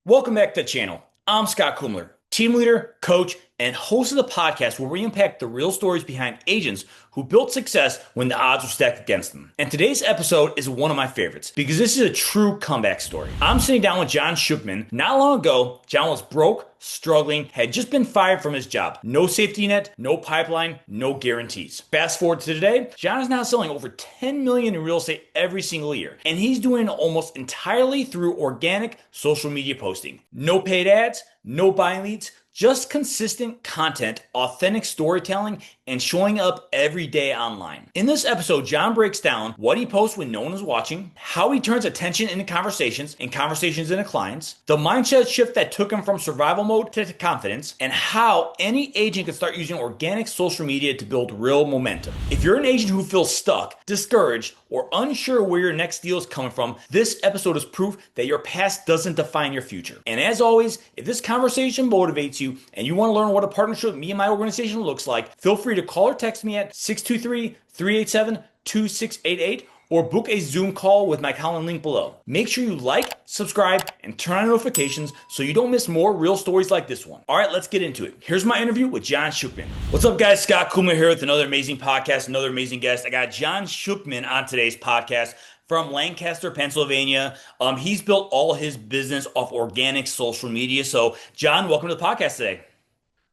Welcome back to the channel. I'm Scott Kumler, team leader, coach, and host of the podcast where we unpack the real stories behind agents who built success when the odds were stacked against them. And today's episode is one of my favorites because this is a true comeback story. I'm sitting down with John Shookman. Not long ago, John was broke, struggling, had just been fired from his job. No safety net, no pipeline, no guarantees. Fast forward to today, John is now selling over 10 million in real estate every single year. And he's doing it almost entirely through organic social media posting. No paid ads, no buying leads, just consistent content, authentic storytelling, and showing up every day online. In this episode, John breaks down what he posts when no one is watching, how he turns attention into conversations and conversations into clients, the mindset shift that took him from survival mode to confidence, and how any agent can start using organic social media to build real momentum. If you're an agent who feels stuck, discouraged, or unsure where your next deal is coming from, this episode is proof that your past doesn't define your future. And as always, if this conversation motivates you and you want to learn what a partnership with me and my organization looks like, feel free to call or text me at 623-387-2688 or book a Zoom call with my calendar link below. Make sure you like, subscribe, and turn on notifications so you don't miss more real stories like this one. All right, let's get into it. Here's my interview with John Shookman. What's up, guys? Scott Kumler here with another amazing podcast, another amazing guest. I got John Shookman on today's podcast from Lancaster, Pennsylvania. He's built all his business off organic social media. So, John, welcome to the podcast today.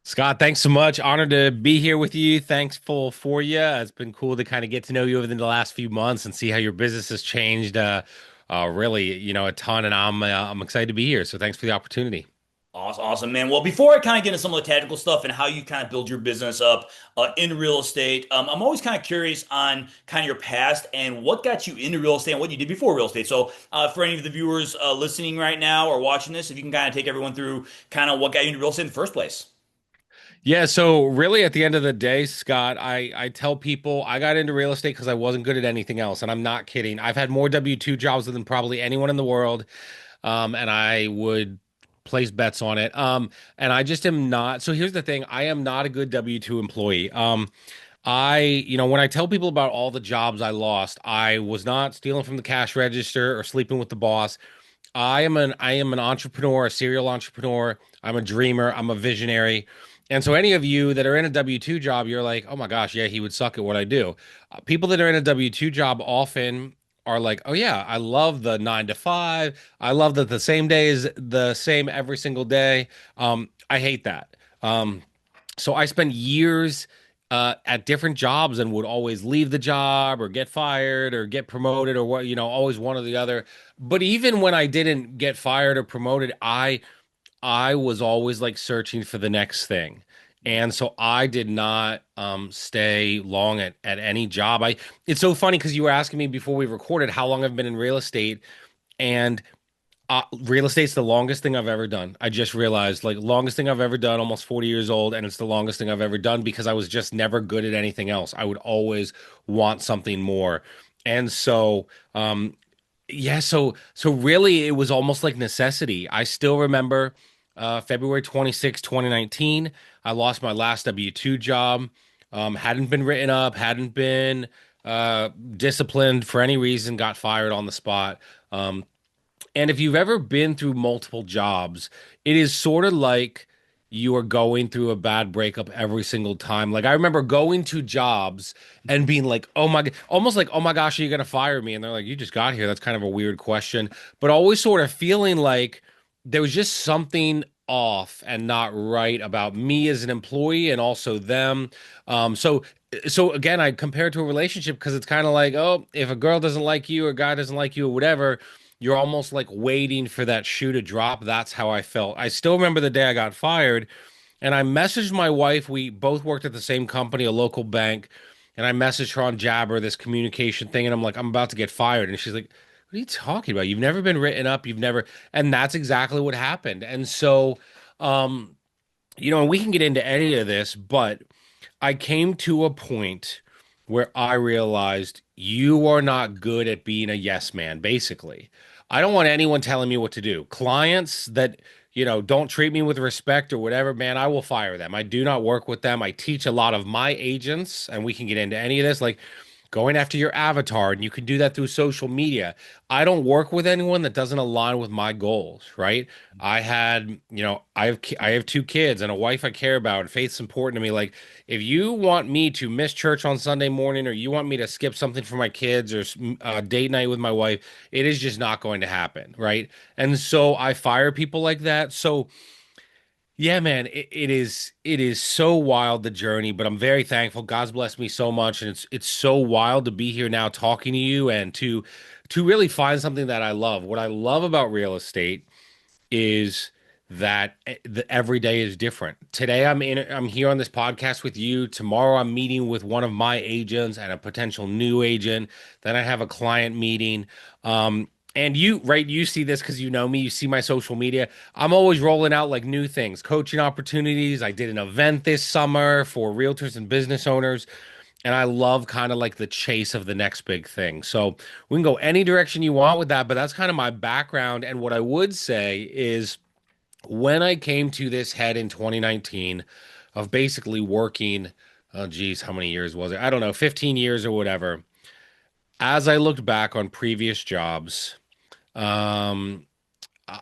Scott, thanks so much. Honored to be here with you. Thankful for you. It's been cool to kind of get to know you over the last few months and see how your business has changed. Really, a ton. And I'm excited to be here. So thanks for the opportunity. Awesome, awesome, man. Well, before I kind of get into some of the tactical stuff and how you kind of build your business up in real estate, I'm always kind of curious on kind of your past and what got you into real estate and what you did before real estate. So, for any of the viewers listening right now or watching this, if you can kind of take everyone through kind of what got you into real estate in the first place. Yeah, so really at the end of the day, Scott, I tell people I got into real estate because I wasn't good at anything else, and I'm not kidding. I've had more W-2 jobs than probably anyone in the world, and I would place bets on it. And I just am not. So here's the thing: I am not a good W-2 employee. When I tell people about all the jobs I lost, I was not stealing from the cash register or sleeping with the boss. I am an entrepreneur, a serial entrepreneur. I'm a dreamer. I'm a visionary. And so any of you that are in a W-2 job, you're like, oh my gosh, yeah, he would suck at what I do. People that are in a W-2 job often are like, oh yeah, I love the 9 to 5. I love that the same day is the same every single day. I hate that. So I spent years at different jobs and would always leave the job or get fired or get promoted or what, always one or the other. But even when I didn't get fired or promoted, I was always like searching for the next thing. And so I did not stay long at any job. It's so funny because you were asking me before we recorded how long I've been in real estate, and real estate's the longest thing I've ever done. I just realized, like, longest thing I've ever done, almost 40 years old, and it's the longest thing I've ever done because I was just never good at anything else. I would always want something more. And so yeah, so really it was almost like necessity. I still remember February 26, 2019, I lost my last W-2 job. Hadn't been written up, hadn't been disciplined for any reason, got fired on the spot. And if you've ever been through multiple jobs, it is sort of like you are going through a bad breakup every single time. Like I remember going to jobs and being like, "Oh my, almost like, oh my gosh, are you gonna fire me?" And they're like, "You just got here. That's kind of a weird question." But always sort of feeling like there was just something off and not right about me as an employee and also them. So again, I compare it to a relationship because it's kind of like, oh, if a girl doesn't like you or a guy doesn't like you or whatever, you're almost like waiting for that shoe to drop. That's how I felt. I still remember the day I got fired, and I messaged my wife. We both worked at the same company, a local bank, and I messaged her on Jabber, this communication thing, and I'm like, I'm about to get fired. And she's like, what are you talking about? You've never been written up. You've never, and that's exactly what happened. And so, um, and we can get into any of this, but I came to a point where I realized you are not good at being a yes man, basically. I don't want anyone telling me what to do. Clients that, don't treat me with respect or whatever, man, I will fire them. I do not work with them. I teach a lot of my agents, and we can get into any of this. Like, going after your avatar, and you can do that through social media. I don't work with anyone that doesn't align with my goals, right? I have two kids and a wife I care about, and faith's important to me. Like, if you want me to miss church on Sunday morning, or you want me to skip something for my kids, or date night with my wife, it is just not going to happen, right? And so I fire people like that. So yeah, man, it is so wild, the journey, but I'm very thankful. God's blessed me so much, and it's so wild to be here now talking to you, and to really find something that I love. What I love about real estate is that every day is different. Today I'm here on this podcast with you. Tomorrow I'm meeting with one of my agents and a potential new agent. Then I have a client meeting. And you, right, you see this because you know me, you see my social media. I'm always rolling out like new things, coaching opportunities. I did an event this summer for realtors and business owners. And I love kind of like the chase of the next big thing. So we can go any direction you want with that, but that's kind of my background. And what I would say is when I came to this head in 2019 of basically working, oh geez, how many years was it? I don't know, 15 years or whatever. As I looked back on previous jobs, um,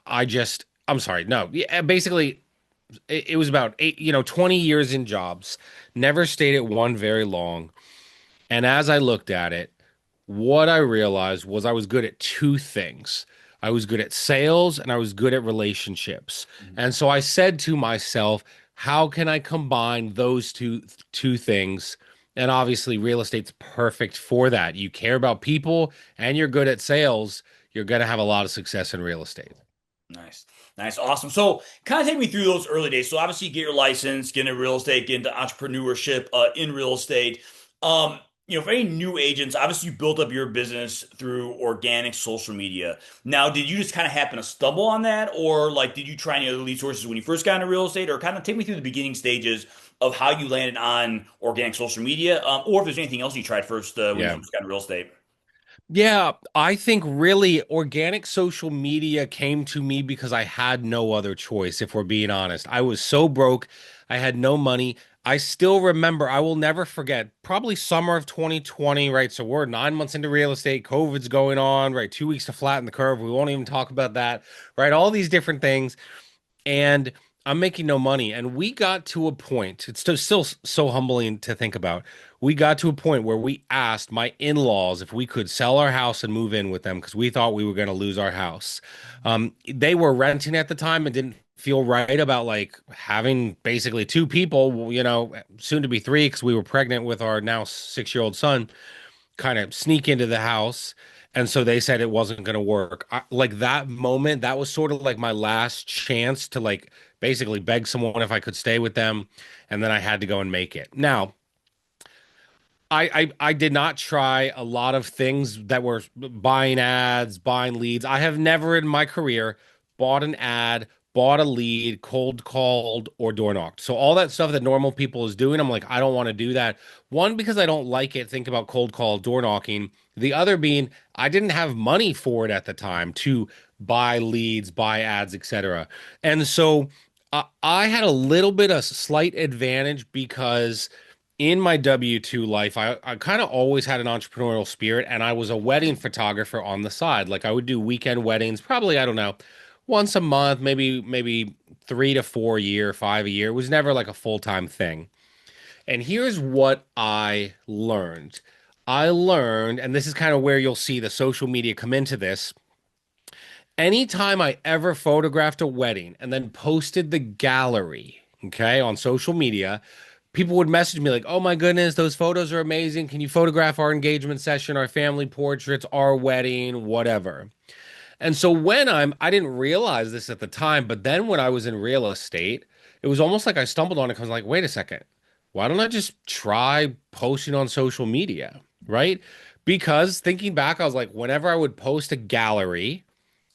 I'm sorry, no, yeah, basically it was about 20 years in jobs, never stayed at one very long. And as I looked at it, what I realized was I was good at two things. I was good at sales and I was good at relationships. Mhm. And so I said to myself, how can I combine those two things? And obviously real estate's perfect for that. You care about people and you're good at sales, you're going to have a lot of success in real estate. Nice. Nice. Awesome. So kind of take me through those early days. So obviously you get your license, get into real estate, get into entrepreneurship in real estate. For any new agents, obviously you built up your business through organic social media. Now, did you just kind of happen to stumble on that, or like did you try any other lead sources when you first got into real estate, or kind of take me through the beginning stages of how you landed on organic social media, or if there's anything else you tried first when you Yeah. first got into real estate? Yeah, I think really organic social media came to me because I had no other choice, if we're being honest. I was so broke, I had no money. I still remember, I will never forget, probably summer of 2020, right? So we're 9 months into real estate, COVID's going on, right? 2 weeks to flatten the curve. We won't even talk about that, right? All these different things, and I'm making no money. And we got to a point, it's still so humbling to think about. We got to a point where we asked my in-laws if we could sell our house and move in with them because we thought we were going to lose our house. They were renting at the time and didn't feel right about like having basically two people, soon to be three because we were pregnant with our now 6-year-old son, kind of sneak into the house. And so they said it wasn't going to work. Like that moment, that was sort of like my last chance to like basically beg someone if I could stay with them. And then I had to go and make it. Now, I did not try a lot of things that were buying ads, buying leads. I have never in my career bought an ad, bought a lead, cold called, or door knocked. So all that stuff that normal people is doing, I'm like, I don't want to do that. One, because I don't like it. Think about cold call, door knocking. The other being, I didn't have money for it at the time to buy leads, buy ads, etc. And so I had a little bit of slight advantage because in my W-2 life, I kind of always had an entrepreneurial spirit, and I was a wedding photographer on the side. Like I would do weekend weddings, probably, I don't know, once a month, maybe 3 to 4 a year, 5 a year. It was never like a full-time thing. And here's what I learned. I learned, and this is kind of where you'll see the social media come into this. Anytime I ever photographed a wedding and then posted the gallery, okay, on social media, people would message me like, "Oh my goodness, those photos are amazing. Can you photograph our engagement session, our family portraits, our wedding, whatever?" And so I didn't realize this at the time, but then when I was in real estate, it was almost like I stumbled on it because I was like, wait a second, why don't I just try posting on social media, right? Because thinking back, I was like, whenever I would post a gallery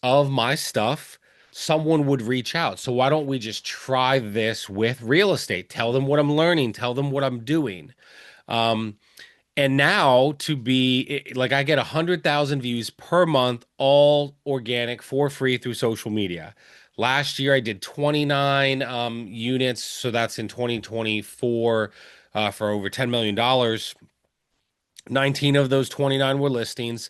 of my stuff, someone would reach out. So why don't we just try this with real estate? Tell them what I'm learning, tell them what I'm doing. Um, and now to be like, I get 100,000 views per month, all organic for free through social media. Last year, I did 29 units. So that's in 2024 for over $10 million. 19 of those 29 were listings.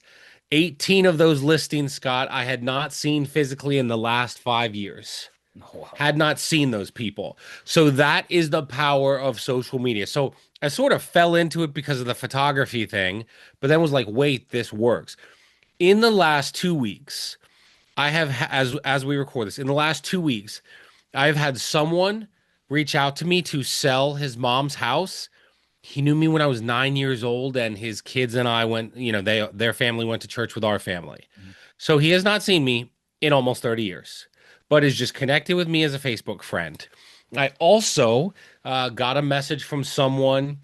18 of those listings, Scott, I had not seen physically in the last 5 years. Oh, wow. Had not seen those people. So that is the power of social media. So I sort of fell into it because of the photography thing, but then was like, wait, this works. In the last 2 weeks, I have, as we record this, in the last 2 weeks, I've had someone reach out to me to sell his mom's house. He knew me when I was 9 years old, and his kids and I went, their family went to church with our family. Mhm. So he has not seen me in almost 30 years, but is just connected with me as a Facebook friend. I also got a message from someone,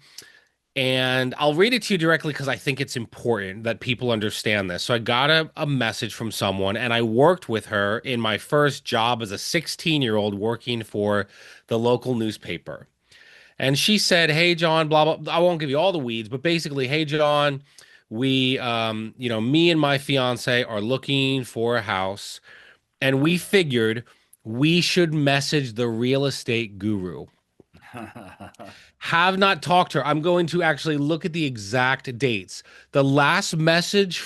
and I'll read it to you directly because I think it's important that people understand this. So I got a message from someone, and I worked with her in my first job as a 16-year-old working for the local newspaper. And she said, "Hey, John, blah, blah. I won't give you all the weeds, but basically, hey, John, me and my fiance are looking for a house, and we figured we should message the real estate guru. Have not talked to her. I'm going to actually look at the exact dates. The last message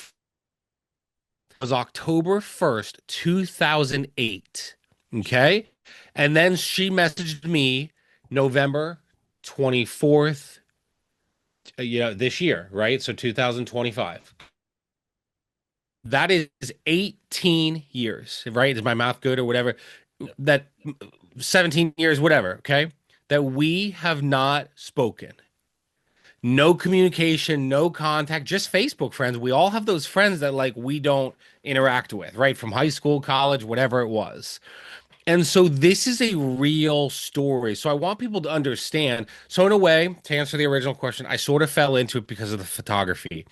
was October 1st, 2008. Okay. And then she messaged me November 24th, this year, right? So 2025. That is 18 years, right? Is my math good or whatever? That 17 years, whatever, okay? That we have not spoken. No communication, no contact, just Facebook friends. We all have those friends that like we don't interact with, right? From high school, college, whatever it was. And so this is a real story. So I want people to understand. So in a way, to answer the original question, I sort of fell into it because of the photography.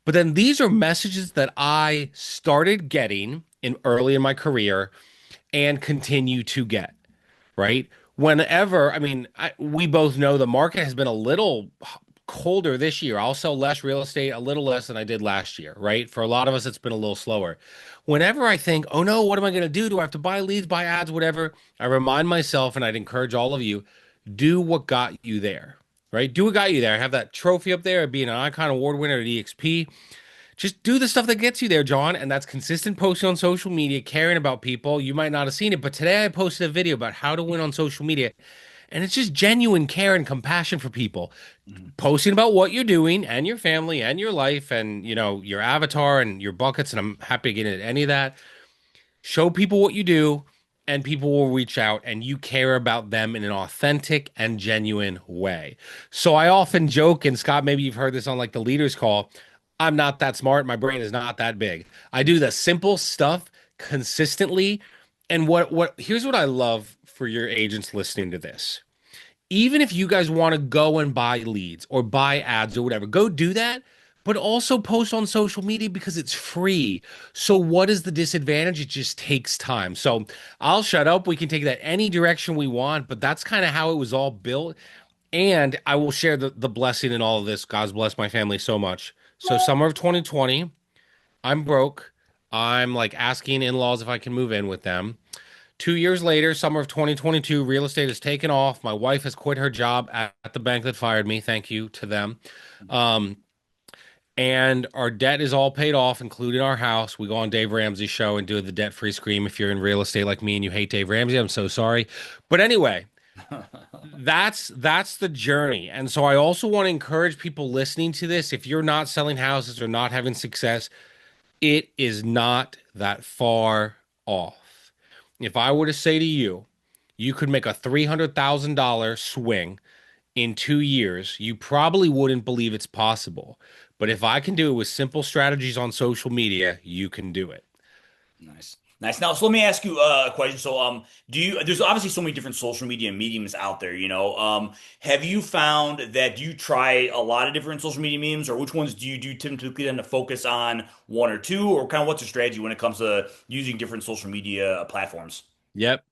But then these are messages that I started getting in early in my career and continue to get, right? Whenever, I mean, we both know the market has been a little colder this year. I'll sell less real estate, a little less than I did last year, right? For a lot of us, it's been a little slower. Whenever I think, oh no, what am I going to do? Do I have to buy leads, buy ads, whatever? I remind myself, and I'd encourage all of you, do what got you there, right? Do what got you there. I have that trophy up there of being an Icon Award winner at EXP. Just do the stuff that gets you there, John. And that's consistent posting on social media, caring about people. You might not have seen it, but today I posted a video about how to win on social media. And it's just genuine care and compassion for people. Mhm. Posting about what you're doing and your family and your life and, your avatar and your buckets. And I'm happy to get into any of that. Show people what you do, and people will reach out, and you care about them in an authentic and genuine way. So I often joke, and Scott, maybe you've heard this on like the leaders call. I'm not that smart. My brain is not that big. I do the simple stuff consistently. And here's what I love for your agents listening to this. Even if you guys want to go and buy leads or buy ads or whatever, go do that. But also post on social media because it's free. So what is the disadvantage? It just takes time. So I'll shut up. We can take that any direction we want, but that's kind of how it was all built. And I will share the blessing in all of this. God's blessed my family so much. So summer of 2020, I'm broke. I'm like asking in-laws if I can move in with them. 2 years later, summer of 2022, real estate has taken off. My wife has quit her job at the bank that fired me. Thank you to them. Um, and our debt is all paid off, including our house. We go on Dave Ramsey's show and do the debt-free scream. If you're in real estate like me and you hate Dave Ramsey, I'm so sorry. But anyway, that's the journey. And so I also want to encourage people listening to this, if you're not selling houses or not having success, it is not that far off. If I were to say to you, you could make a $300,000 swing in 2 years, you probably wouldn't believe it's possible. But if I can do it with simple strategies on social media, you can do it. Nice. Nice. Now, so let me ask you a question. So, there's obviously so many different social media mediums out there, you know. Have you found that you try a lot of different social media mediums, or which ones do you do typically tend to focus on one or two, or kind of what's your strategy when it comes to using different social media platforms? Yep.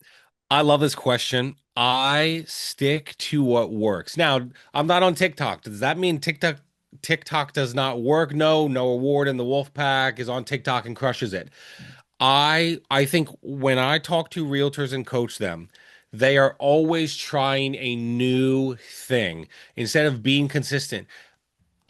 I love this question. I stick to what works. Now, I'm not on TikTok. Does that mean TikTok does not work? No, no award in the Wolf Pack is on TikTok and crushes it. I think when I talk to realtors and coach them, they are always trying a new thing instead of being consistent.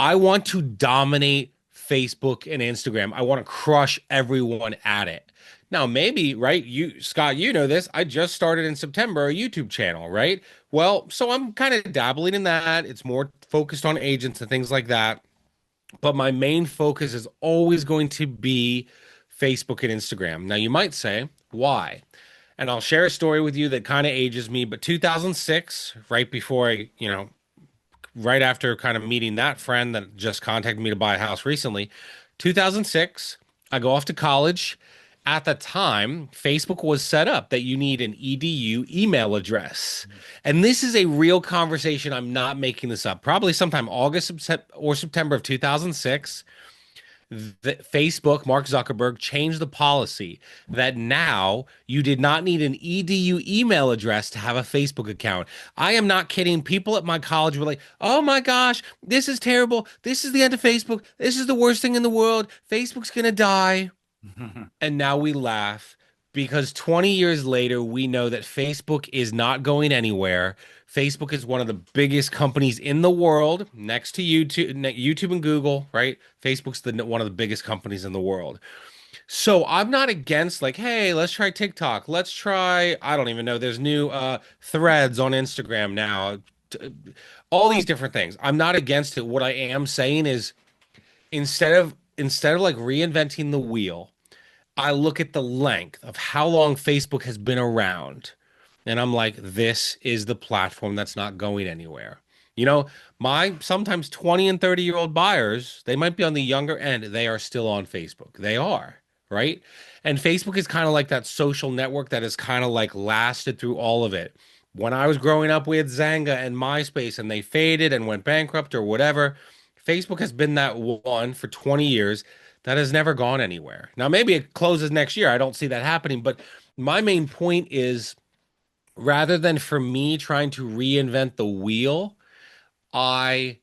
I want to dominate Facebook and Instagram. I want to crush everyone at it. Now, maybe, right? You, Scott, you know this. I just started in September a YouTube channel, right? Well, so I'm kind of dabbling in that. It's more focused on agents and things like that. But my main focus is always going to be Facebook and Instagram. Now, you might say, why? And I'll share a story with you that kind of ages me, but 2006, right before right after kind of meeting that friend that just contacted me to buy a house recently, 2006, I go off to college. At the time, Facebook was set up that you need an edu email address. And this is a real conversation. I'm not making this up. Probably sometime August or September of 2006, Facebook, Mark Zuckerberg, changed the policy that now you did not need an edu email address to have a Facebook account. I am not kidding. People at my college were like, "Oh my gosh, this is terrible. This is the end of Facebook. This is the worst thing in the world. Facebook's gonna die." And now we laugh because 20 years later, we know that Facebook is not going anywhere. Facebook is one of the biggest companies in the world, next to YouTube and Google, right? Facebook's one of the biggest companies in the world. So I'm not against like, hey, let's try TikTok. Let's try, I don't even know. There's new threads on Instagram now. All these different things. I'm not against it. What I am saying is instead of like reinventing the wheel, I look at the length of how long Facebook has been around, and I'm like, this is the platform that's not going anywhere. You know, my sometimes 20 and 30-year-old buyers, they might be on the younger end, they are still on Facebook. They are, right? And Facebook is kind of like that social network that has kind of like lasted through all of it. When I was growing up, we had Zanga and MySpace, and they faded and went bankrupt or whatever. Facebook has been that one for 20 years that has never gone anywhere. Now, maybe it closes next year. I don't see that happening. But my main point is rather than for me trying to reinvent the wheel, I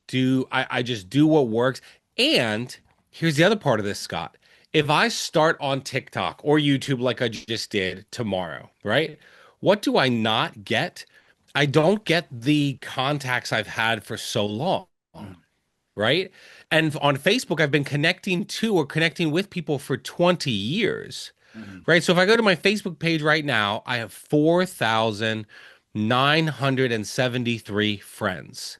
just do what works. And here's the other part of this, Scott. If I start on TikTok or YouTube like I just did tomorrow, right? What do I not get? I don't get the contacts I've had for so long, right? And on Facebook, I've been connecting to or connecting with people for 20 years, Mhm. right? So if I go to my Facebook page right now, I have 4,973 friends.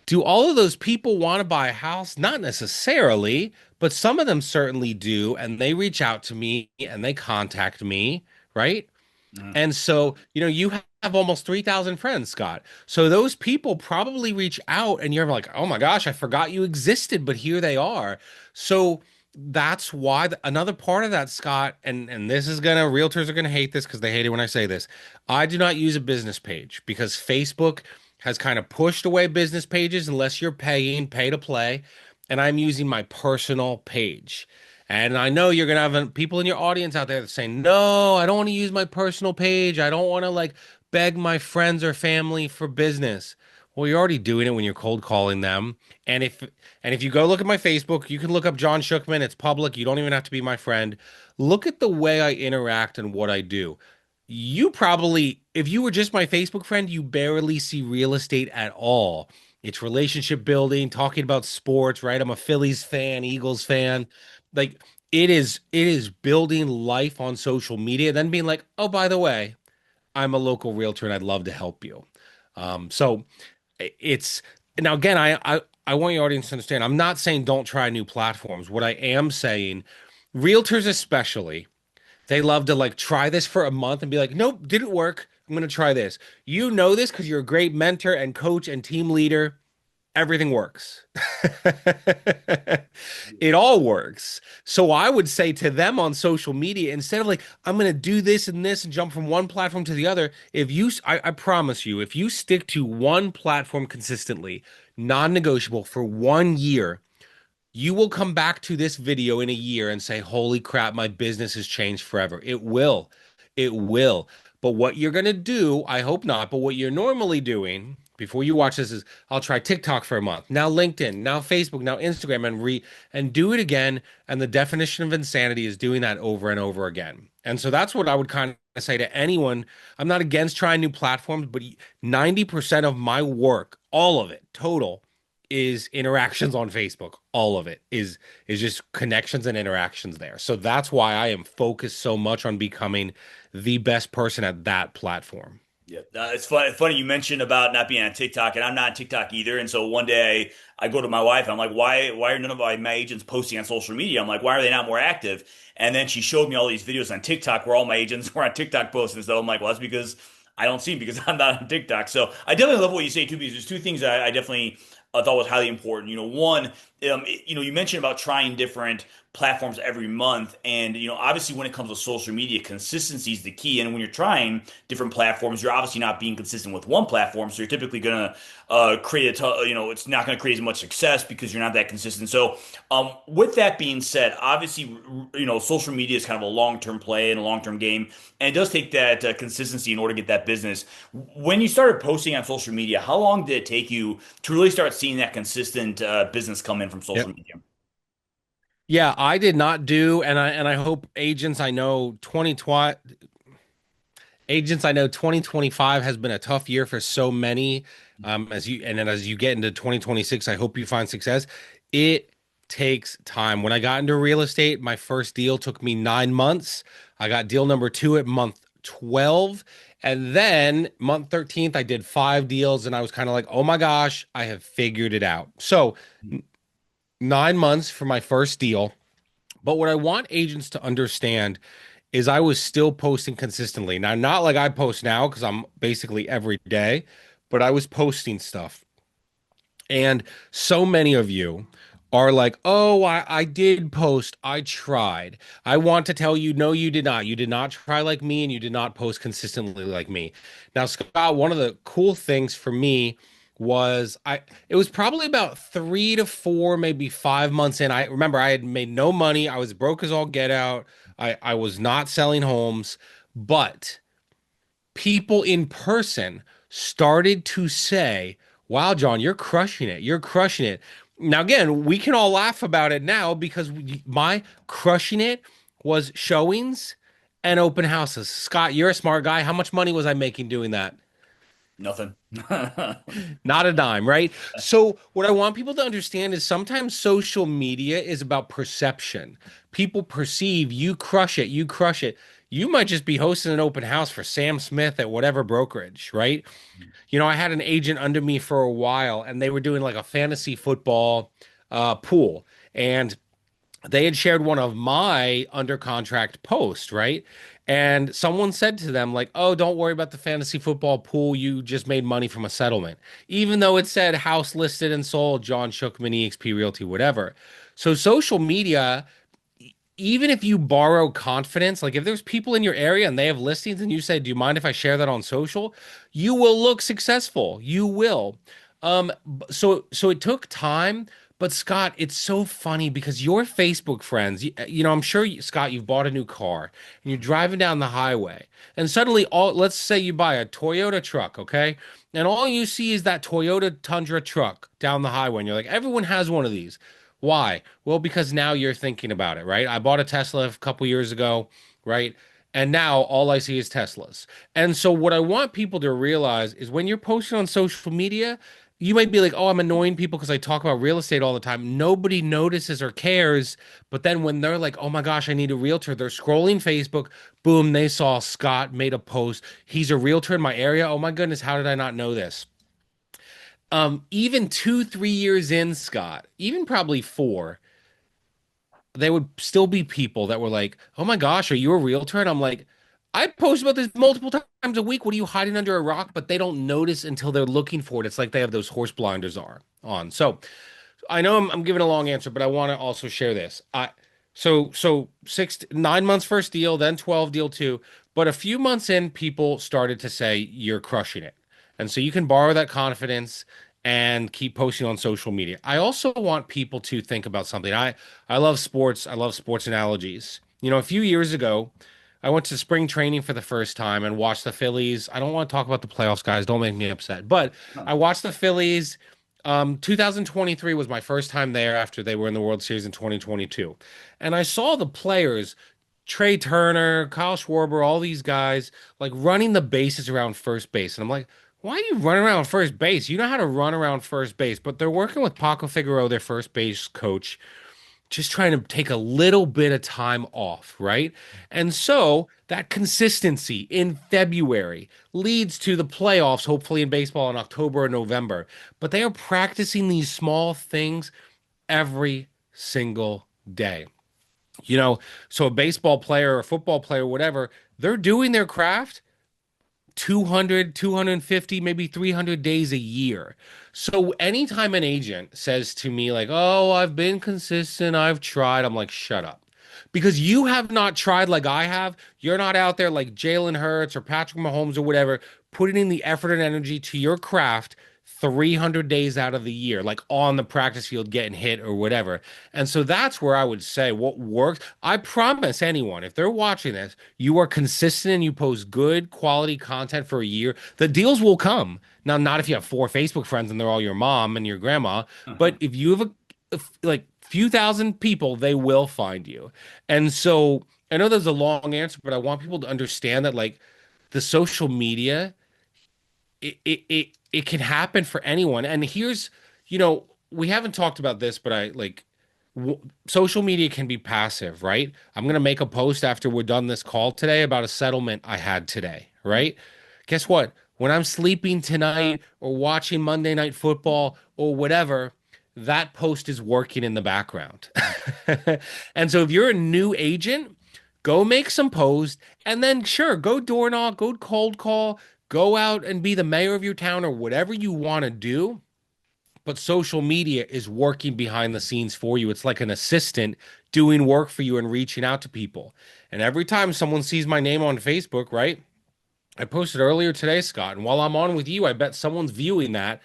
Do all of those people want to buy a house? Not necessarily, but some of them certainly do. And they reach out to me and they contact me, right? Mhm. And so, you have almost 3,000 friends, Scott. So those people probably reach out and you're like, oh my gosh, I forgot you existed, but here they are. So that's why another part of that, Scott, and this is realtors are gonna hate this because they hate it when I say this. I do not use a business page because Facebook has kind of pushed away business pages unless you're paying pay to play. And I'm using my personal page. And I know you're gonna have people in your audience out there that say, "No, I don't want to use my personal page. I don't want to like beg my friends or family for business." Well, you're already doing it when you're cold calling them. And if you go look at my Facebook, you can look up John Shookman. It's public. You don't even have to be my friend. Look at the way I interact and what I do. You probably, if you were just my Facebook friend, you barely see real estate at all. It's relationship building, talking about sports, right? I'm a Phillies fan, Eagles fan. Like it is building life on social media, then being like, oh, by the way, I'm a local realtor and I'd love to help you. So it's now again, I want your audience to understand. I'm not saying don't try new platforms. What I am saying, realtors especially, they love to like try this for a month and be like, nope, didn't work. I'm gonna try this. You know this because you're a great mentor and coach and team leader. Everything works. It all works. So I would say to them on social media, instead of like, I'm going to do this and this and jump from one platform to the other, I promise you, if you stick to one platform consistently, non-negotiable for 1 year, you will come back to this video in a year and say, holy crap, my business has changed forever. It will. It will. But what you're going to do, I hope not, but what you're normally doing before you watch this is I'll try TikTok for a month, now LinkedIn, now Facebook, now Instagram, and do it again. And the definition of insanity is doing that over and over again. And so that's what I would kind of say to anyone. I'm not against trying new platforms, but 90% of my work, all of it, total, is interactions on Facebook. All of it is just connections and interactions there. So that's why I am focused so much on becoming the best person at that platform. Yeah, it's fun. It's funny you mentioned about not being on TikTok, and I'm not on TikTok either. And so one day I go to my wife, and I'm like, why are none of my agents posting on social media? I'm like, why are they not more active? And then she showed me all these videos on TikTok where all my agents were on TikTok posting. So I'm like, well, that's because I don't see them because I'm not on TikTok. So I definitely love what you say too, because there's two things that I definitely thought was highly important. One, you mentioned about trying different platforms every month, and obviously when it comes to social media, consistency is the key. And when you're trying different platforms, you're obviously not being consistent with one platform, so you're typically gonna create it's not gonna create as much success because you're not that consistent. So, with that being said, obviously, social media is kind of a long-term play and a long-term game, and it does take that consistency in order to get that business. When you started posting on social media, how long did it take you to really start seeing that consistent business come in from social Yep. media? Yeah, I did not do, and I hope agents I know 2025 has been a tough year for so many. As you get into 2026, I hope you find success. It takes time. When I got into real estate, my first deal took me 9 months. I got deal number two at month 12. And then month 13th, I did 5 deals, and I was kind of like, oh my gosh, I have figured it out. So 9 months for my first deal. But what I want agents to understand is I was still posting consistently. Now, not like I post now because I'm basically every day, but I was posting stuff. And so many of you are like, oh, I did post. I tried. I want to tell you, no, you did not. You did not try like me, and you did not post consistently like me. Now, Scott, one of the cool things for me was it was probably about 3 to 4, maybe 5 months in. I remember I had made no money. I was broke as all get out. I was not selling homes, but people in person started to say, wow, John, you're crushing it. You're crushing it. Now, again, we can all laugh about it now because my crushing it was showings and open houses. Scott, you're a smart guy. How much money was I making doing that? Nothing. Not a dime, right? So, what I want people to understand is sometimes social media is about perception. People perceive you crush it, you crush it. You might just be hosting an open house for Sam Smith at whatever brokerage, right? I had an agent under me for a while, and they were doing like a fantasy football pool. And they had shared one of my under contract posts, right? And someone said to them, like, oh, don't worry about the fantasy football pool. You just made money from a settlement. Even though it said house listed and sold, John Shookman, EXP Realty, whatever. So social media, even if you borrow confidence, like if there's people in your area and they have listings and you say, do you mind if I share that on social? You will look successful. You will. So it took time, but Scott, it's so funny because your Facebook friends, I'm sure Scott, you've bought a new car and you're driving down the highway and suddenly let's say you buy a Toyota truck, okay? And all you see is that Toyota Tundra truck down the highway and you're like, everyone has one of these. Why? Well, because now you're thinking about it, right? I bought a Tesla a couple years ago, right? And now all I see is Teslas. And so what I want people to realize is when you're posting on social media, you might be like, "Oh, I'm annoying people because I talk about real estate all the time." Nobody notices or cares. But then when they're like, "Oh my gosh, I need a realtor," they're scrolling Facebook, boom, they saw Scott made a post. He's a realtor in my area. Oh my goodness, how did I not know this? Even 2, 3 years in, Scott, even probably 4, there would still be people that were like, "Oh my gosh, are you a realtor?" And I'm like, "I post about this multiple times a week. What are you hiding under a rock?" But they don't notice until they're looking for it. It's like they have those horse blinders are on. So I know I'm giving a long answer, but I want to also share this. So 9 months first deal, then 12 deal two. But a few months in, people started to say you're crushing it. And so you can borrow that confidence and keep posting on social media. I also want people to think about something. I love sports. I love sports analogies. A few years ago, I went to spring training for the first time and watched the Phillies. I don't want to talk about the playoffs, guys. Don't make me upset. But I watched the Phillies. 2023 was my first time there after they were in the World Series in 2022. And I saw the players, Trey Turner, Kyle Schwarber, all these guys, like running the bases around first base. And I'm like, why are you running around first base? You know how to run around first base, but they're working with Paco Figueroa, their first base coach, just trying to take a little bit of time off, right? And so that consistency in February leads to the playoffs, hopefully in baseball in October or November. But they are practicing these small things every single day. You know, so a baseball player or a football player, whatever, they're doing their craft 200, 250, maybe 300 days a year. So anytime an agent says to me, like, oh, I've been consistent, I've tried, I'm like, shut up. Because you have not tried like I have. You're not out there like Jalen Hurts or Patrick Mahomes or whatever, putting in the effort and energy to your craft 300 days out of the year, like on the practice field getting hit or whatever. And so that's where I would say what works. I promise anyone, if they're watching this, you are consistent and you post good quality content for a year, the deals will come. Now, not if you have four Facebook friends and they're all your mom and your grandma, but if you have like few thousand people, they will find you. And so I know there's a long answer, but I want people to understand that like the social media it can happen for anyone. And here's, we haven't talked about this, but I like social media can be passive, right? I'm gonna make a post after we're done this call today about a settlement I had today, right? Guess what? When I'm sleeping tonight or watching Monday Night Football or whatever, that post is working in the background. And so if you're a new agent, go make some posts and then sure, go door knock, go cold call, go out and be the mayor of your town or whatever you want to do. But social media is working behind the scenes for you. It's like an assistant doing work for you and reaching out to people. And every time someone sees my name on Facebook, right? I posted earlier today, Scott, and while I'm on with you, I bet someone's viewing that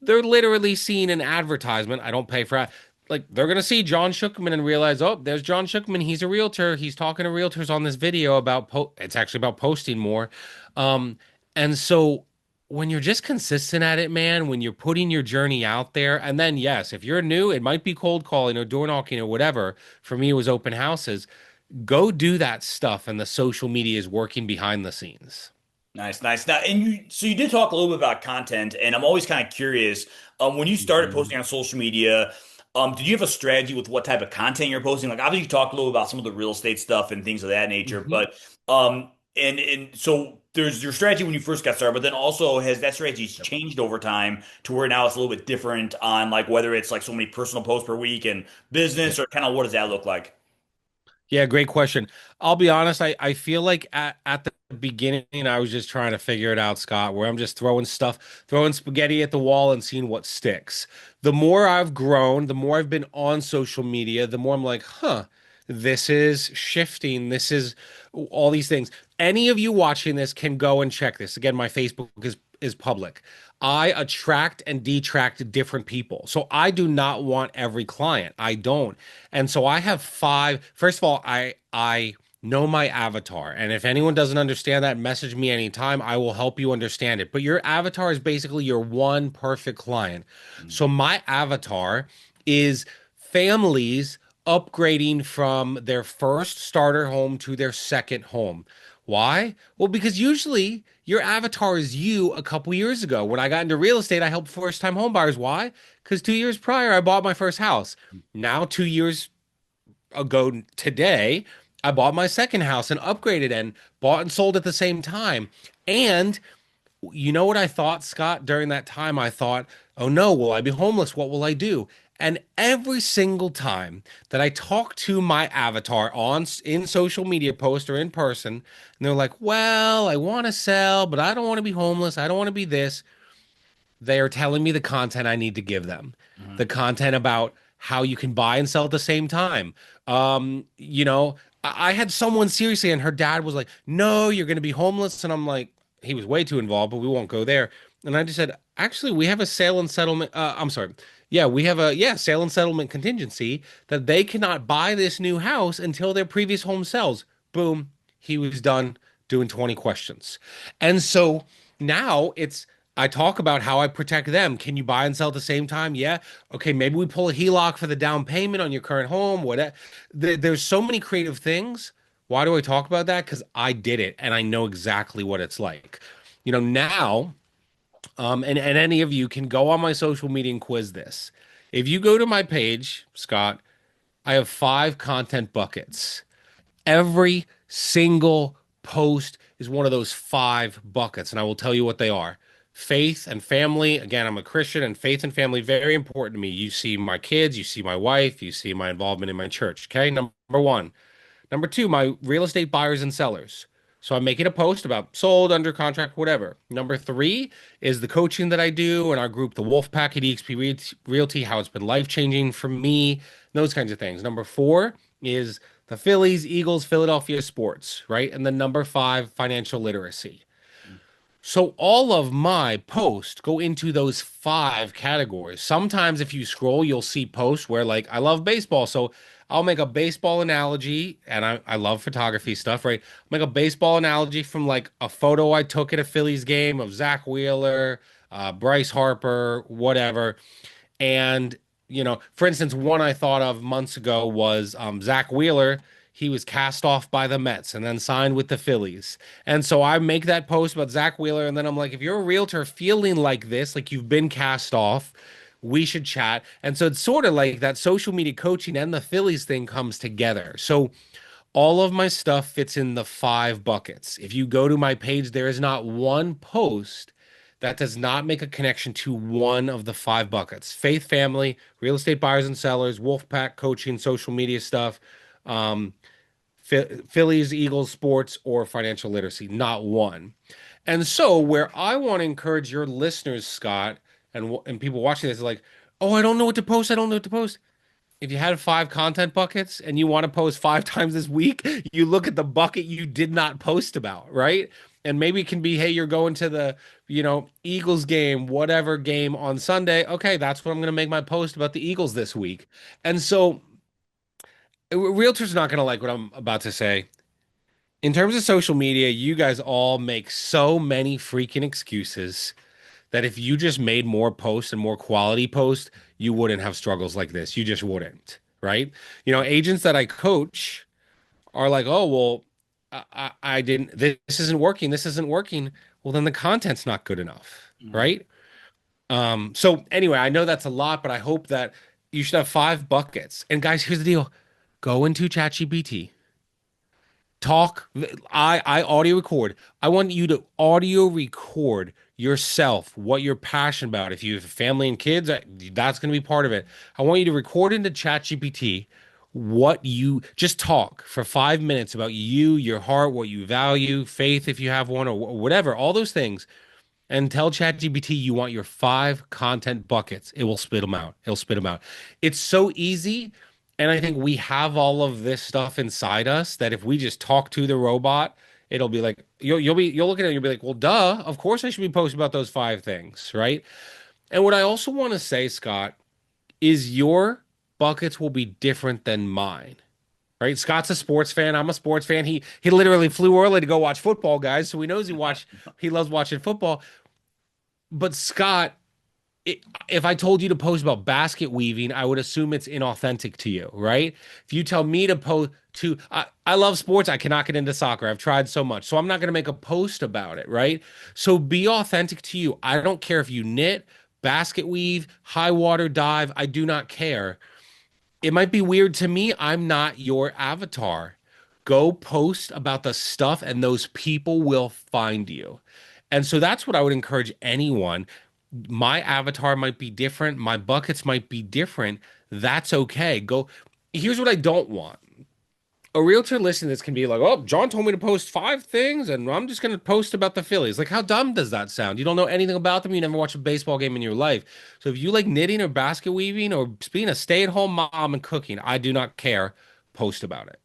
they're literally seeing an advertisement. I don't pay for it. Like they're gonna see John Shookman and realize, oh, there's John Shookman. He's a realtor. He's talking to realtors on this video about it's actually about posting more. Um, and so when you're just consistent at it, man, when you're putting your journey out there, and then yes, if you're new, it might be cold calling or door knocking or whatever. For me, it was open houses. Go do that stuff, and the social media is working behind the scenes. Nice, nice. Now, and you did talk a little bit about content, and I'm always kind of curious. When you started Mhm. posting on social media, did you have a strategy with what type of content you're posting? Like, obviously, you talked a little about some of the real estate stuff and things of that nature, Mhm. but and so there's your strategy when you first got started, but then also has that strategy changed over time to where now it's a little bit different on like whether it's like so many personal posts per week and business, or kind of what does that look like? Yeah, great question. I'll be honest, I feel like at the beginning I was just trying to figure it out, Scott, where I'm just throwing stuff, throwing spaghetti at the wall and seeing what sticks. The more I've grown, the more I've been on social media, the more I'm like, huh, this is shifting. This is all these things. Any of you watching this can go and check this. Again, my Facebook is public. I attract and detract different people. So I do not want every client. I don't. And so I have five. First of all, I know my avatar. And if anyone doesn't understand that, message me anytime. I will help you understand it. But your avatar is basically your one perfect client. So my avatar is families upgrading from their first starter home to their second home. Why? Well, because usually your avatar is you a couple years ago. When I got into real estate, I helped first time home buyers. Why? Because 2 years prior, I bought my first house. Now, 2 years ago today, I bought my second house and upgraded and bought and sold at the same time. And you know what I thought, Scott, during that time? I thought, oh no, will I be homeless? What will I do? And every single time that I talk to my avatar on in social media post or in person, and they're like, well, I want to sell, but I don't want to be homeless. I don't want to be this. They are telling me the content I need to give them. Mhm. The content about how you can buy and sell at the same time. I had someone seriously, and her dad was like, "No, you're going to be homeless," and I'm like, he was way too involved, but we won't go there. And I just said, actually, we have a sale and settlement. I'm sorry. Yeah, we have a sale and settlement contingency that they cannot buy this new house until their previous home sells. Boom, he was done doing 20 questions. And so now I talk about how I protect them. Can you buy and sell at the same time? Yeah. Okay, maybe we pull a HELOC for the down payment on your current home. What? There's so many creative things. Why do I talk about that? Because I did it and I know exactly what it's like. Now And any of you can go on my social media and quiz this. If you go to my page, Scott, I have 5 content buckets. Every single post is one of those 5 buckets, and I will tell you what they are. Faith and family. Again, I'm a Christian, and faith and family very important to me. You see my kids, you see my wife, you see my involvement in my church. Okay, number one. Number two, my real estate buyers and sellers. So I'm making a post about sold, under contract, whatever. Number three is the coaching that I do in our group, the Wolf Pack at Realty, how it's been life changing for me, those kinds of things. Number four is the Phillies, Eagles, Philadelphia sports, right? And then number five, financial literacy. So all of my posts go into those 5 categories. Sometimes if you scroll, you'll see posts where like I love baseball. So I'll make a baseball analogy and I love photography stuff, right? Make a baseball analogy from like a photo I took at a Phillies game of Zach Wheeler, Bryce Harper, whatever. And, for instance, one I thought of months ago was Zach Wheeler. He was cast off by the Mets and then signed with the Phillies. And so I make that post about Zach Wheeler. And then I'm like, if you're a realtor feeling like this, like you've been cast off, we should chat. And so it's sort of like that social media coaching and the Phillies thing comes together. So all of my stuff fits in the 5 buckets. If you go to my page, there is not one post that does not make a connection to one of the 5 buckets: faith, family, real estate buyers and sellers, Wolfpack coaching, social media stuff, um, Phillies, Eagles, sports, or financial literacy. Not one. And so, where I want to encourage your listeners, Scott, and people watching this, is like, oh, I don't know what to post. I don't know what to post. If you had 5 content buckets and you want to post 5 times this week, you look at the bucket you did not post about, right? And maybe it can be, hey, you're going to the, Eagles game, whatever game on Sunday. Okay, that's what I'm going to make my post about the Eagles this week. And so, realtors not going to like what I'm about to say. In terms of social media, you guys all make so many freaking excuses that if you just made more posts and more quality posts, you wouldn't have struggles like this. You just wouldn't, right? Agents that I coach are like, oh, well, I didn't, this isn't working. This isn't working. Well, then the content's not good enough, Mhm. right? So anyway, I know that's a lot, but I hope that you should have 5 buckets. And guys, here's the deal. Go into ChatGPT. Talk. I audio record. I want you to audio record yourself what you're passionate about. If you have a family and kids, that's going to be part of it. I want you to record into ChatGPT what you just talk for 5 minutes about you, your heart, what you value, faith if you have one, or whatever, all those things, and tell ChatGPT you want your 5 content buckets. It will spit them out. It'll spit them out. It's so easy. And I think we have all of this stuff inside us that if we just talk to the robot, it'll be like you'll look at it and you'll be like, well, duh, of course I should be posting about those 5 things, right? And what I also want to say, Scott, is your buckets will be different than mine. Right? Scott's a sports fan. I'm a sports fan. He literally flew early to go watch football, guys. So he knows he loves watching football. But Scott, if I told you to post about basket weaving, I would assume it's inauthentic to you, right? If you tell me to post I love sports. I cannot get into soccer. I've tried so much. So I'm not going to make a post about it, right? So be authentic to you. I don't care if you knit, basket weave, high water dive. I do not care. It might be weird to me. I'm not your avatar. Go post about the stuff and those people will find you. And so that's what I would encourage anyone. My avatar might be different, my buckets might be different. That's okay. Go. Here's what I don't want. A realtor listening to this can be like, oh, John told me to post 5 things and I'm just going to post about the Phillies. Like, how dumb does that sound? You don't know anything about them. You never watched a baseball game in your life. So if you like knitting or basket weaving or being a stay-at-home mom and cooking, I do not care. Post about it.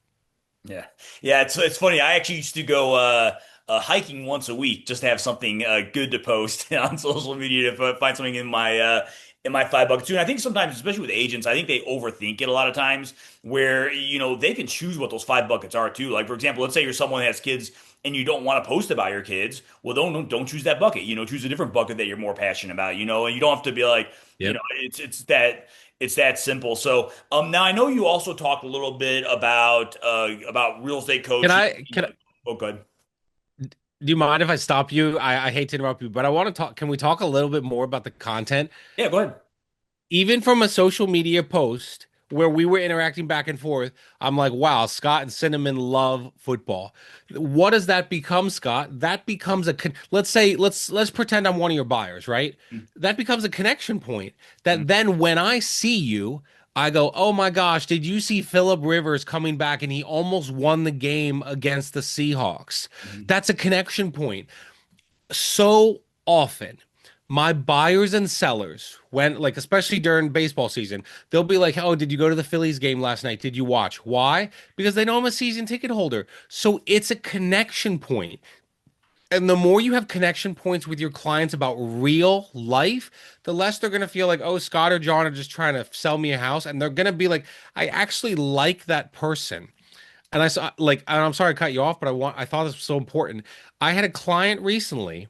Yeah, yeah. It's funny. I actually used to go hiking once a week just to have something good to post on social media to find something in my 5 buckets too. And I think sometimes, especially with agents, I think they overthink it a lot of times. Where they can choose what those 5 buckets are too. Like for example, let's say you're someone that has kids and you don't want to post about your kids. Well, don't choose that bucket. Choose a different bucket that you're more passionate about. And you don't have to be like Yep. it's that simple. So now I know you also talked a little bit about real estate Can coaching. I can Oh, good. Do you mind if I stop you? I hate to interrupt you, but I want to talk. Can we talk a little bit more about the content? Yeah, go ahead. Even from a social media post where we were interacting back and forth, I'm like, wow, Scott and Cinnamon love football. What does that become, Scott? That becomes let's say let's pretend I'm one of your buyers, right? Mm, That becomes a connection point mm, that then when I see you, I go, "Oh my gosh, did you see Philip Rivers coming back and he almost won the game against the Seahawks?" mm, That's a connection point. So often my buyers and sellers when like especially during baseball season, they'll be like, "Oh, did you go to the Phillies game last night? Did you watch?" Why? Because they know I'm a season ticket holder. So it's a connection point. And the more you have connection points with your clients about real life, the less they're going to feel like, "Oh, Scott or John are just trying to sell me a house." And they're going to be like, "I actually like that person." And I saw like, and I'm sorry to cut you off, but I thought this was so important. I had a client recently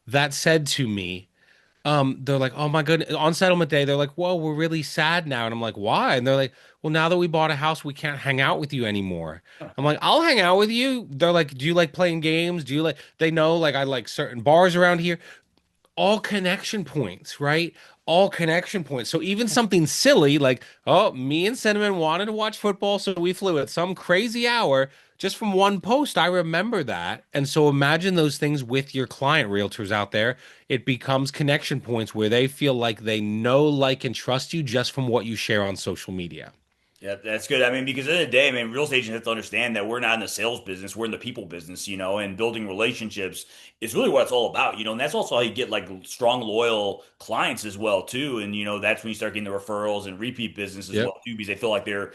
that said to me, they're like, "Oh my goodness," on settlement day, they're like, "Whoa, we're really sad now." And I'm like, "Why?" And they're like, "Well, now that we bought a house, we can't hang out with you anymore." I'm like, "I'll hang out with you." They're like, "Do you like playing games? Do you like," they know like I like certain bars around here, all connection points, right? All connection points. So even something silly like, oh, me and Cinnamon wanted to watch football, so we flew at some crazy hour just from one post. I remember that. And so imagine those things with your client realtors out there. It becomes connection points where they feel like they know, like, and trust you just from what you share on social media. Yeah, that's good. I mean, because at the end of the day, I mean, real estate agents have to understand that we're not in the sales business, we're in the people business, and building relationships is really what it's all about, and that's also how you get like strong, loyal clients as well, too. And that's when you start getting the referrals and repeat business as Yep. well, too, because they feel like they're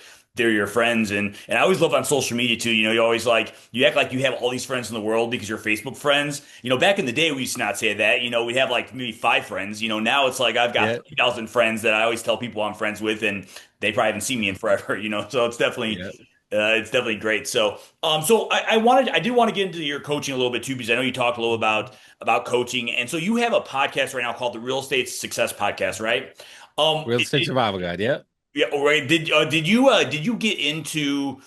your friends. And I always love on social media too, you always like you act like you have all these friends in the world because you're Facebook friends. Back in the day we used to not say that. We have like maybe five friends. Now it's like I've got Yeah. 30,000 friends that I always tell people I'm friends with, and they probably haven't seen me in forever, so Yeah. it's definitely great. So I did want to get into your coaching a little bit too, because I know you talked a little about coaching, and so you have a podcast right now called the Real Estate Success Podcast, right? Real estate survival guide. Yeah. Yeah, all right. Did you get into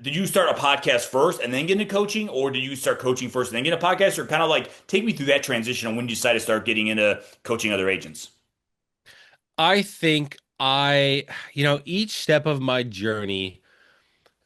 did you start a podcast first and then get into coaching, or did you start coaching first and then get a podcast, or kind of like take me through that transition on when you decided to start getting into coaching other agents? I think each step of my journey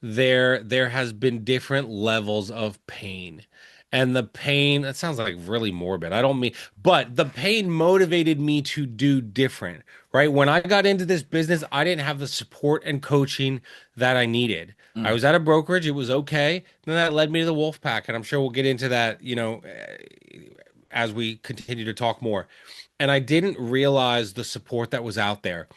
there has been different levels of pain. And the pain, that sounds like really morbid. I don't mean, but the pain motivated me to do different, right? When I got into this business, I didn't have the support and coaching that I needed. I Mm, was at a brokerage, it was okay. Then that led me to the Wolf Pack, and I'm sure we'll get into that, as we continue to talk more. And I didn't realize the support that was out there.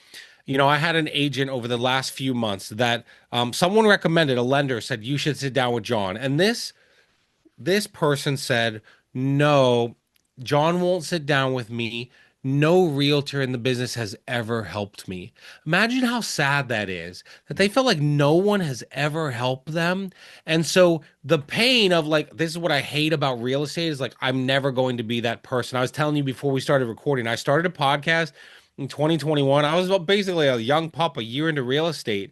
I had an agent over the last few months that someone recommended, a lender said, "You should sit down with John." And this person said, "No, John won't sit down with me. No realtor in the business has ever helped me." Imagine how sad that is, that they felt like no one has ever helped them. And so the pain of like, this is what I hate about real estate is like, I'm never going to be that person. I was telling you before we started recording, I started a podcast in 2021. I was basically a young pup a year into real estate.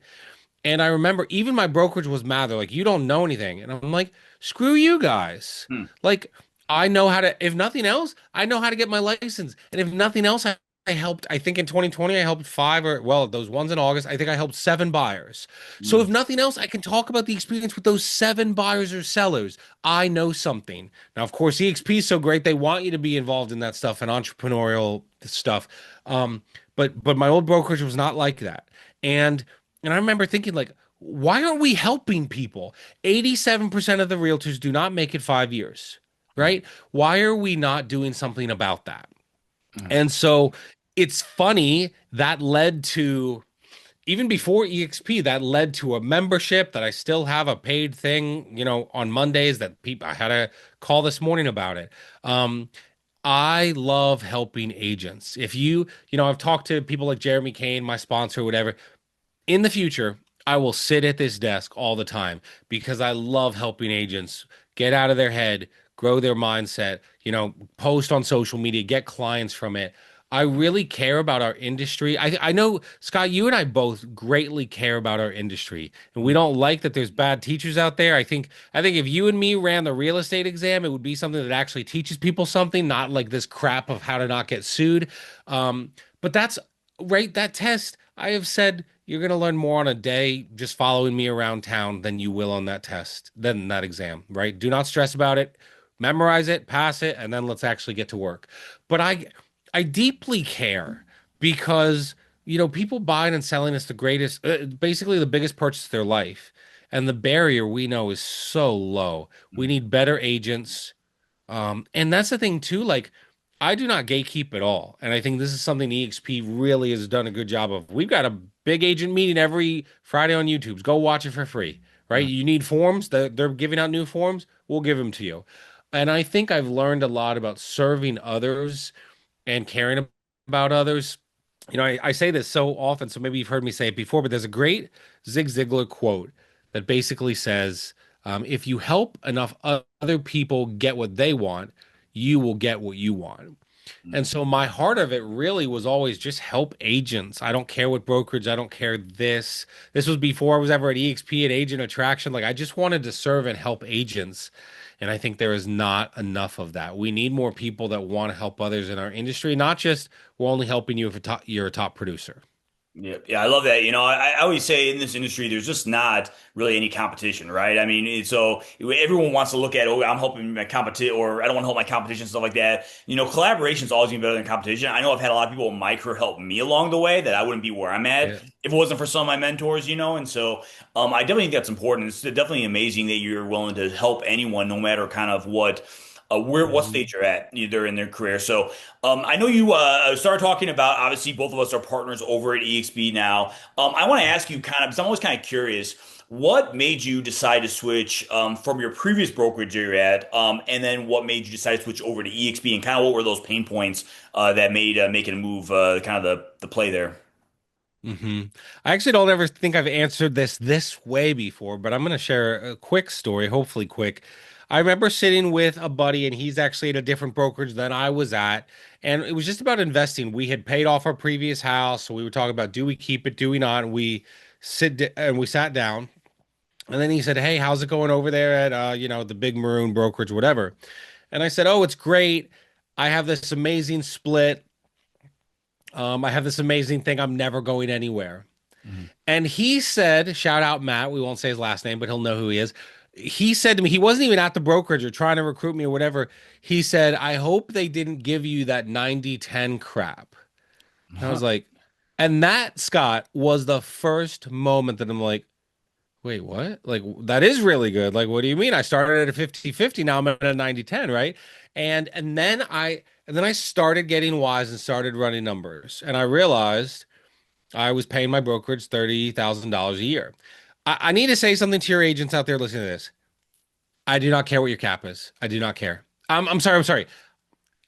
And I remember even my brokerage was mad. They're like, "You don't know anything." And I'm like, "Screw you guys." mm, Like, I know how to, if nothing else, I know how to get my license. And if nothing else, I helped, I think in 2020, I helped five or, well, those ones in August, I think I helped seven buyers. So if mm, nothing else, I can talk about the experience with those seven buyers or sellers. I know something. Now, of course, EXP is so great. They want you to be involved in that stuff and entrepreneurial stuff. But my old brokerage was not like that. And and I remember thinking, like, why aren't we helping people? 87% of the realtors do not make it 5 years, mm, right? Why are we not doing something about that? mm, And so it's funny that led to, even before EXP, that led to a membership that I still have a paid thing, on Mondays that people, I had a call this morning about it. I love helping agents. If I've talked to people like Jeremy Kane, my sponsor, whatever. In the future, I will sit at this desk all the time because I love helping agents get out of their head, grow their mindset, post on social media, get clients from it. I really care about our industry. I know, Scott, you and I both greatly care about our industry, and we Mhm. don't like that there's bad teachers out there. I think if you and me ran the real estate exam, it would be something that actually teaches people something, not like this crap of how to not get sued. But that's right. That test, I have said you're going to learn more on a day just following me around town than you will on that test, than that exam, right? Do not stress about it. Memorize it, pass it, and then let's actually get to work. But I deeply care because, people buying and selling is the greatest, basically the biggest purchase of their life. And the barrier we know is so low. We need better agents. And that's the thing too. Like, I do not gatekeep at all. And I think this is something EXP really has done a good job of. We've got a big agent meeting every Friday on YouTube. Go watch it for free, right? Mhm. You need forms. They're giving out new forms. We'll give them to you. And I think I've learned a lot about serving others and caring about others. I say this so often, so maybe you've heard me say it before, but there's a great Zig Ziglar quote that basically says, if you help enough other people get what they want, you will get what you want. And so my heart of it really was always just help agents. I don't care what brokerage, I don't care this. This was before I was ever at EXP at Agent Attraction. Like I just wanted to serve and help agents. And I think there is not enough of that. We need more people that want to help others in our industry, not just we're only helping you if you're a top producer. Yeah, yeah, I love that. I always say in this industry, there's just not really any competition, right? I mean, so everyone wants to look at, oh, I'm helping my competition, or I don't want to help my competition, stuff like that. Collaboration is always gonna be better than competition. I know I've had a lot of people micro help me along the way that I wouldn't be where I'm at Yeah. if it wasn't for some of my mentors, and so I definitely think that's important. It's definitely amazing that you're willing to help anyone, no matter kind of what Mhm. stage you're at, either in their career. So. I know you started talking about, obviously, both of us are partners over at EXP now. I want to ask you kind of, because I'm always kind of curious, what made you decide to switch from your previous brokerage you're at, and then what made you decide to switch over to EXP, and kind of what were those pain points that made making a move kind of the play there? I actually don't ever think I've answered this way before, but I'm going to share a quick story, hopefully quick. I remember sitting with a buddy, and he's actually at a different brokerage than I was at, and it was just about investing. We had paid off our previous house, so we were talking about do we keep it, do we not? And we sat down, and then he said, "Hey, how's it going over there at the big maroon brokerage, whatever?" And I said, "Oh, it's great. I have this amazing split. I have this amazing thing. I'm never going anywhere." Mhm. And he said, shout out Matt, we won't say his last name, but he'll know who he is. He said to me, he wasn't even at the brokerage or trying to recruit me or whatever. He said, I hope they didn't give you that 90-10 crap. And I was like, and that, Scott, was the first moment that I'm like, wait, what? Like, that is really good. Like, what do you mean? I started at a 50-50, now I'm at a 90-10, right? And then I started getting wise and started running numbers. And I realized I was paying my brokerage $30,000 a year. I need to say something to your agents out there listening to this. I do not care what your cap is. I do not care. I'm sorry. I'm sorry.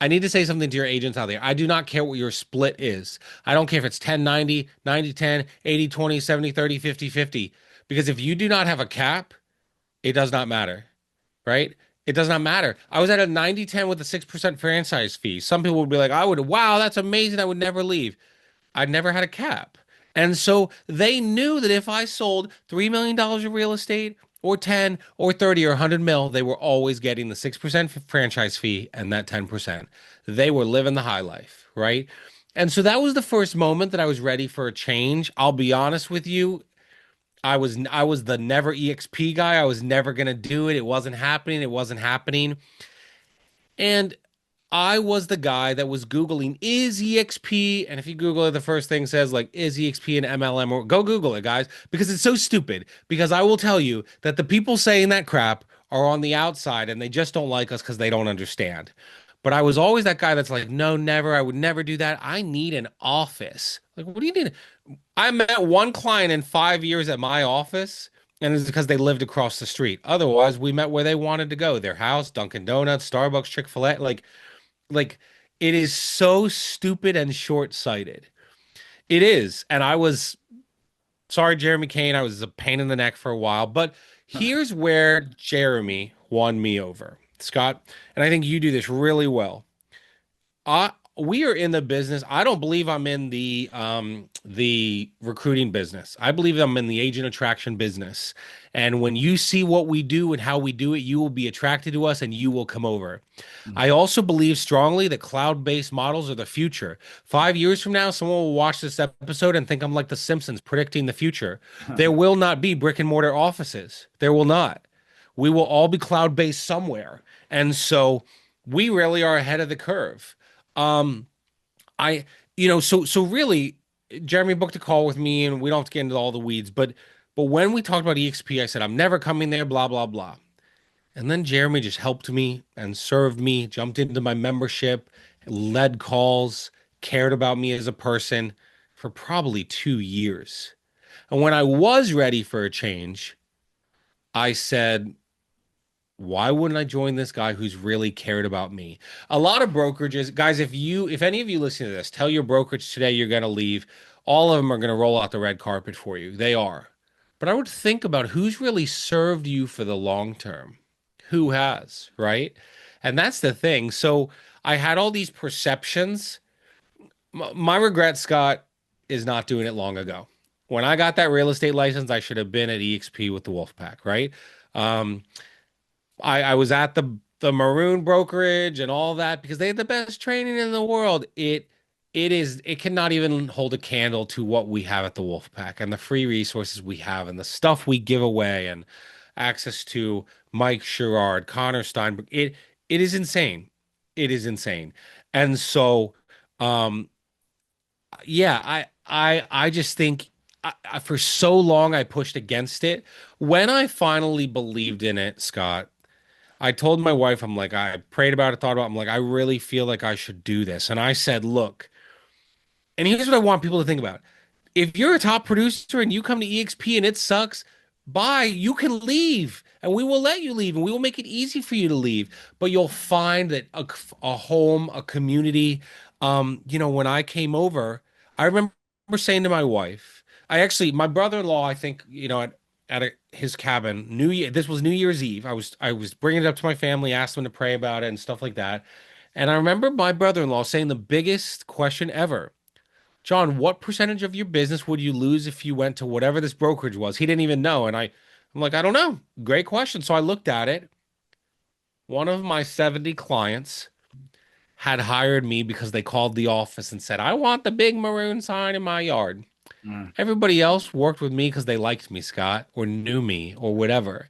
I need to say something to your agents out there. I do not care what your split is. I don't care if it's 10-90, 90-10, 80-20, 70-30, 50-50. Because if you do not have a cap, it does not matter, right? It does not matter. I was at a 90-10 with a 6% franchise fee. Some people would be like, wow, that's amazing. I would never leave. I never had a cap. And so they knew that if I sold $3 million dollars of real estate or 10 or 30 or 100 mil, they were always getting the 6% franchise fee and that 10%. They were living the high life, right? And so that was the first moment that I was ready for a change. I'll be honest with you, I was the never EXP guy. I was never going to do it. It wasn't happening. It wasn't happening. And I was the guy that was Googling, is EXP? And if you Google it, the first thing says, like, is EXP an MLM? Or go Google it, guys, because it's so stupid. Because I will tell you that the people saying that crap are on the outside and they just don't like us because they don't understand. But I was always that guy that's like, no, never. I would never do that. I need an office. Like, what do you need? I met one client in 5 years at my office, and it's because they lived across the street. Otherwise, we met where they wanted to go, their house, Dunkin' Donuts, Starbucks, Chick-fil-A. Like it is so stupid and short-sighted. It is. And I was sorry, Jeremy Kane. I was a pain in the neck for a while. But here's where Jeremy won me over, Scott. And I think you do this really well. I we are in the business. I don't believe I'm in the recruiting business. I believe I'm in the agent attraction business. And when you see what we do and how we do it, you will be attracted to us and you will come over. I also believe strongly that cloud-based models are the future. 5 years from now, someone will watch this episode and think I'm like The Simpsons predicting the future. There will not be brick and mortar offices. There will not. We will all be cloud-based somewhere. And so we really are ahead of the curve. Um, I, so really, Jeremy booked a call with me, and we don't have to get into all the weeds, but when we talked about EXP, I said I'm never coming there, blah blah blah. And then Jeremy just helped me and served me, jumped into my membership, led calls, cared about me as a person for probably 2 years. And when I was ready for a change, I said, why wouldn't I join this guy who's really cared about me? A lot of brokerages, guys, if any of you listen to this, tell your brokerage today you're going to leave. All of them are going to roll out the red carpet for you. They are. But I would think about who's really served you for the long term. Who has, right? And that's the thing. So I had all these perceptions. My regret, Scott, is not doing it long ago. When I got that real estate license, I should have been at EXP with the Wolfpack, right? Um, I was at the maroon brokerage and all that because they had the best training in the world. It cannot even hold a candle to what we have at the Wolfpack and the free resources we have and the stuff we give away and access to Mike Sherrard, Connor Steinberg. It is insane. It is insane. And so um yeah, I just think for so long I pushed against it. When I finally believed in it, Scott, I told my wife, I'm like, I prayed about it, thought about it. I'm like, I really feel like I should do this. And I said, look, and here's what I want people to think about. If you're a top producer and you come to EXP and it sucks, bye, you can leave and we will let you leave and we will make it easy for you to leave. But you'll find that a home, a community, when I came over, I remember saying to my wife, my brother-in-law, I think, his cabin, this was New Year's Eve. I was bringing it up to my family, asked them to pray about it and stuff like that. And I remember my brother-in-law saying the biggest question ever. John, what percentage of your business would you lose if you went to whatever this brokerage was? He didn't even know. And I'm like, I don't know. Great question. So I looked at it. One of my 70 clients had hired me because they called the office and said, I want the big maroon sign in my yard. Mm. Everybody else worked with me because they liked me, Scott, or knew me, or whatever.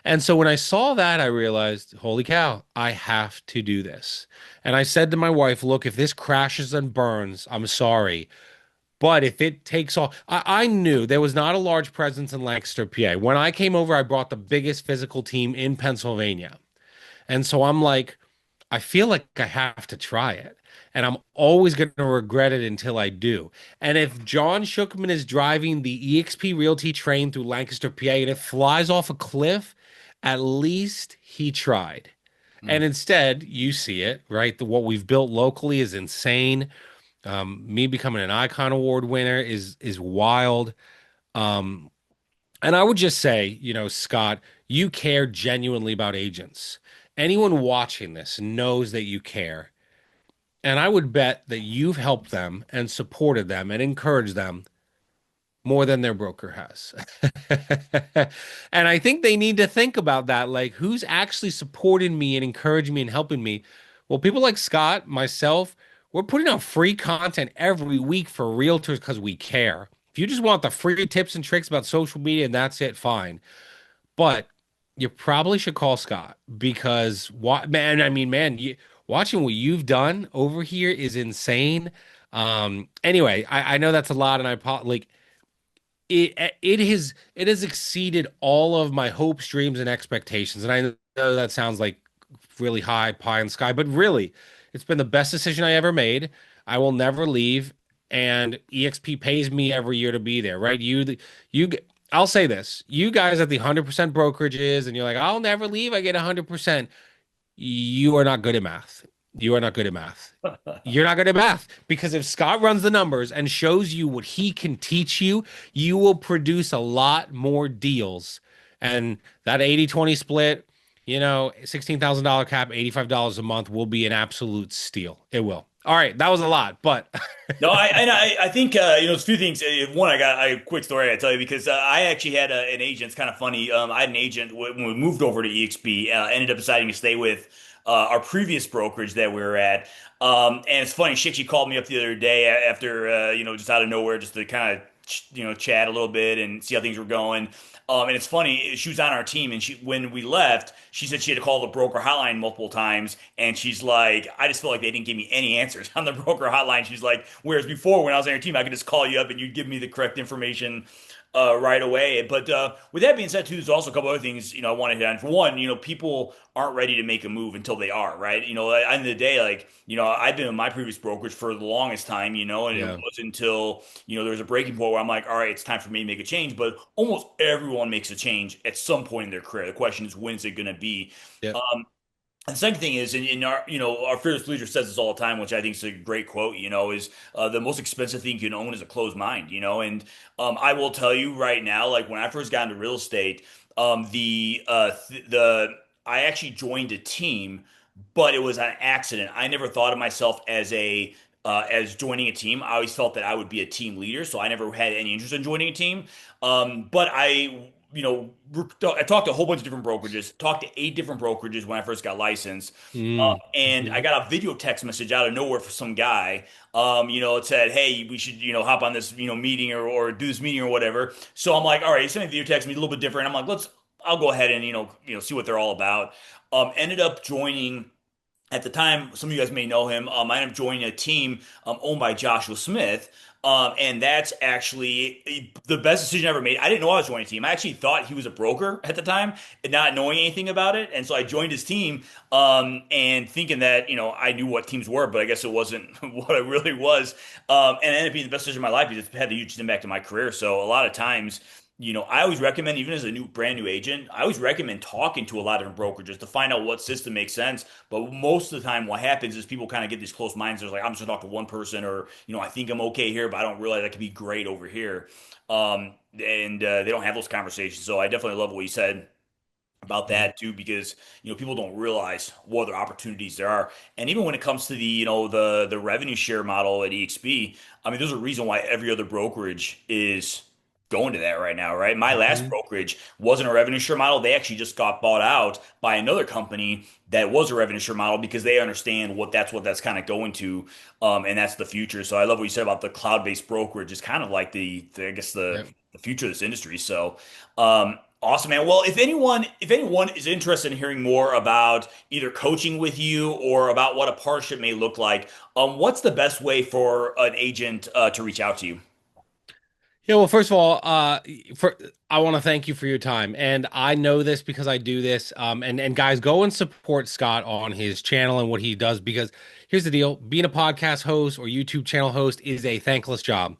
And so when I saw that, I realized, holy cow, I have to do this. And I said to my wife, look, if this crashes and burns, I'm sorry. But if it takes off, I knew there was not a large presence in Lancaster, PA. When I came over, I brought the biggest physical team in Pennsylvania. And so I'm like, I feel like I have to try it. And I'm always going to regret it until I do. And if John Shookman is driving the EXP Realty train through Lancaster, PA, and it flies off a cliff, at least he tried. And Mm. instead, you see it, right? What we've built locally is insane. Me becoming an Icon Award winner is wild. Um, and I would just say, Scott, you care genuinely about agents. Anyone watching this knows that you care. And I would bet that you've helped them and supported them and encouraged them more than their broker has. And I think they need to think about that. Like, who's actually supporting me and encouraging me and helping me? Well, people like Scott, myself, we're putting out free content every week for realtors because we care. If you just want the free tips and tricks about social media and that's it, fine. But you probably should call Scott because what man, I mean, man, watching what you've done over here is insane. Anyway, I know that's a lot, and like it has exceeded all of my hopes, dreams, and expectations. And I know that sounds like really high pie in the sky, but really, it's been the best decision I ever made. I will never leave, and EXP pays me every year to be there, right? You, I'll say this: you guys at the 100% brokerages, and you're like, I'll never leave. I get 100%. You are not good at math. You are not good at math. You're not good at math because if Scott runs the numbers and shows you what he can teach you, you will produce a lot more deals. And that 80-20 split, $16,000 cap, $85 a month will be an absolute steal. It will. All right, that was a lot, but No, I think there's a few things. One, I got a quick story I tell you because I actually had an agent. It's kind of funny. I had an agent when we moved over to EXP. Ended up deciding to stay with our previous brokerage that we were at. And it's funny. She actually called me up the other day after just out of nowhere, just to kind of chat a little bit and see how things were going. And it's funny, she was on our team, and when we left, she said she had to call the broker hotline multiple times, and she's like, I just feel like they didn't give me any answers on the broker hotline. She's like, whereas before when I was on your team, I could just call you up and you'd give me the correct information right away. But with that being said, too, there's also a couple other things I want to hit on. For one, people aren't ready to make a move until they are, right? At the end of the day, like I've been in my previous brokerage for the longest time, and it yeah, wasn't until there was a breaking point where I'm like, all right, it's time for me to make a change. But almost everyone makes a change at some point in their career. The question is, when is it going to be? yeah, And the second thing is, in our, our fearless leader says this all the time, which I think is a great quote, is the most expensive thing you can own is a closed mind, and I will tell you right now, like when I first got into real estate, I actually joined a team, but it was an accident. I never thought of myself as joining a team. I always felt that I would be a team leader, so I never had any interest in joining a team. But I talked to a whole bunch of different brokerages, talked to 8 different brokerages when I first got licensed. mm, And I mhm, got a video text message out of nowhere for some guy. It said, "Hey, we should, hop on this, meeting or do this meeting or whatever." So I'm like, "All right." He sent me a video text, me a little bit different. I'm like, I'll go ahead and see what they're all about. Ended up joining at the time, some of you guys may know him. I ended up joining a team owned by Joshua Smith. And that's actually the best decision I ever made. I didn't know I was joining a team. I actually thought he was a broker at the time, and not knowing anything about it. And so I joined his team, and thinking that, I knew what teams were, but I guess it wasn't what it really was. And it ended up being the best decision of my life because it had a huge impact on my career. So a lot of times, I always recommend, even as a brand new agent, I always recommend talking to a lot of different brokerages to find out what system makes sense. But most of the time, what happens is people kind of get these close minds. They're like, I'm just gonna talk to one person, or I think I'm okay here, but I don't realize I could be great over here. And they don't have those conversations. So I definitely love what you said about mhm, that too, because people don't realize what other opportunities there are. And even when it comes to the revenue share model at EXP, I mean, there's a reason why every other brokerage is going to that right now, right? My last mhm, brokerage wasn't a revenue share model. They actually just got bought out by another company that was a revenue share model because they understand what that's kind of going to, and that's the future. So I love what you said about the cloud-based brokerage. It's kind of like I guess yeah. the future of this industry. So awesome, man. Well, if anyone is interested in hearing more about either coaching with you or about what a partnership may look like, what's the best way for an agent to reach out to you? Yeah, well, first of all, for I want to thank you for your time, and I know this because I do this. And guys, go and support Scott on his channel and what he does because here's the deal: being a podcast host or YouTube channel host is a thankless job.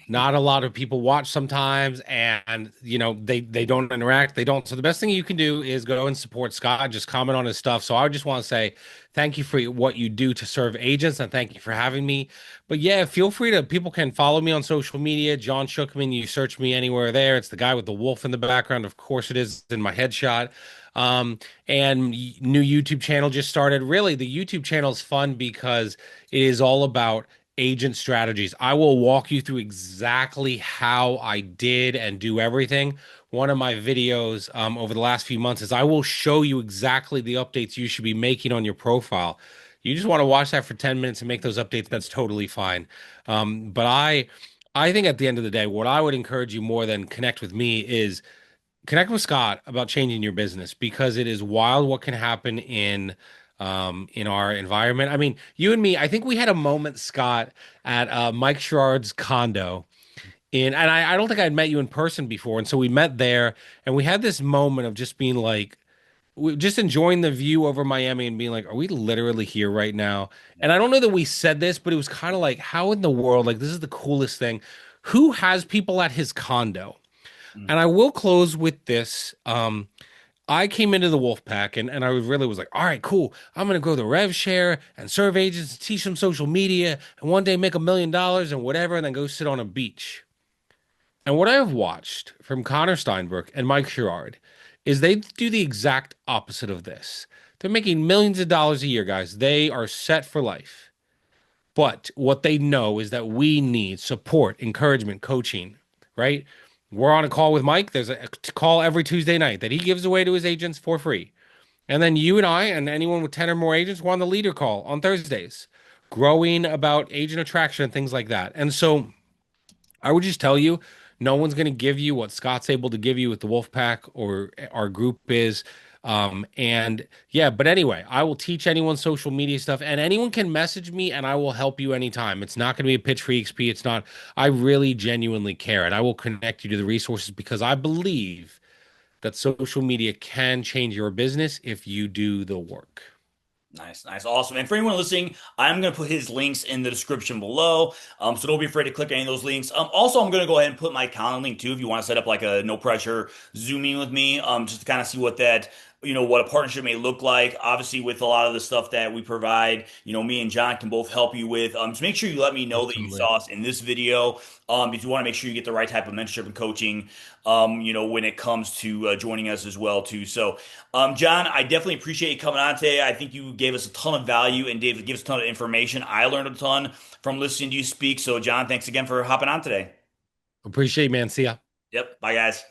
Not a lot of people watch sometimes, and they don't interact. They don't. So the best thing you can do is go and support Scott. Just comment on his stuff. So I just want to say thank you for what you do to serve agents, and thank you for having me. But yeah, feel free to. People can follow me on social media. John Shookman. You search me anywhere there. It's the guy with the wolf in the background. Of course, it is in my headshot. Um, and new YouTube channel just started. Really, the YouTube channel is fun because it is all about agent strategies. I will walk you through exactly how I did and do everything. One of my videos over the last few months is I will show you exactly the updates you should be making on your profile. You just want to watch that for 10 minutes and make those updates. That's totally fine. But I think at the end of the day, what I would encourage you more than connect with me is connect with Scott about changing your business because it is wild what can happen in our environment. I mean, you and me, I think we had a moment, Scott, at Mike Sherrod's condo. And I don't think I'd met you in person before. And so we met there and we had this moment of just being like, just enjoying the view over Miami and being like, are we literally here right now? And I don't know that we said this, but it was kind of like, how in the world, like, this is the coolest thing. Who has people at his condo? Mm. And I will close with this. I came into the Wolf Pack and I really was like, all right, cool. I'm gonna go the rev share and serve agents, teach them social media, and one day make $1 million and whatever, and then go sit on a beach. And what I have watched from Connor Steinberg and Mike Sherrod is they do the exact opposite of this. They're making millions of dollars a year, guys. They are set for life. But what they know is that we need support, encouragement, coaching, right? We're on a call with Mike. There's a call every Tuesday night that he gives away to his agents for free. And then you and I and anyone with 10 or more agents, we're on the leader call on Thursdays, growing about agent attraction and things like that. And so I would just tell you, no one's going to give you what Scott's able to give you with the Wolf Pack or our group is. And yeah, but anyway, I will teach anyone social media stuff and anyone can message me and I will help you anytime. It's not going to be a pitch for EXP. It's not, I really genuinely care and I will connect you to the resources because I believe that social media can change your business if you do the work. Nice, nice, awesome. And for anyone listening, I'm going to put his links in the description below. So don't be afraid to click any of those links. Also, I'm going to go ahead and put my calendar link too if you want to set up like a no pressure Zoom meeting with me, just to kind of see what that, what a partnership may look like. Obviously, with a lot of the stuff that we provide, me and John can both help you with. So make sure you let me know that you Absolutely. saw us in this video. If you want to make sure you get the right type of mentorship and coaching, when it comes to joining us as well too. So, John, I definitely appreciate you coming on today. I think you gave us a ton of value and David gave us a ton of information. I learned a ton from listening to you speak. So, John, thanks again for hopping on today. Appreciate it, man. See ya. Yep. Bye, guys.